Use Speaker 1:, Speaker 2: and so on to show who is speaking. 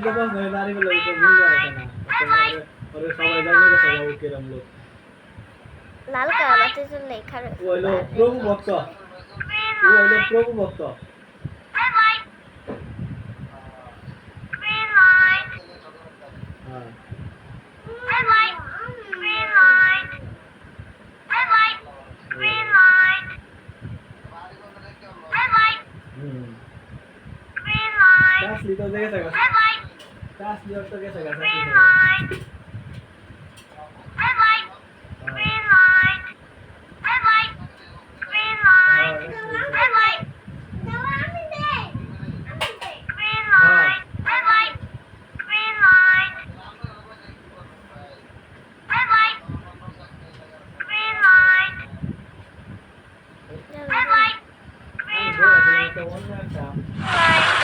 Speaker 1: দিতে পাস না দাঁড়ি বলে তো ভুল আছে না ওরে সবাই জানে যে সবাই কিরম লোক
Speaker 2: লাল কাবাতে তো লেখা রয়েছে
Speaker 1: ও হলো প্রভু ভক্ত ও হলো প্রভু ভক্ত হ্যাঁ That's little de esa casa. That's little de esa casa.
Speaker 2: Bye.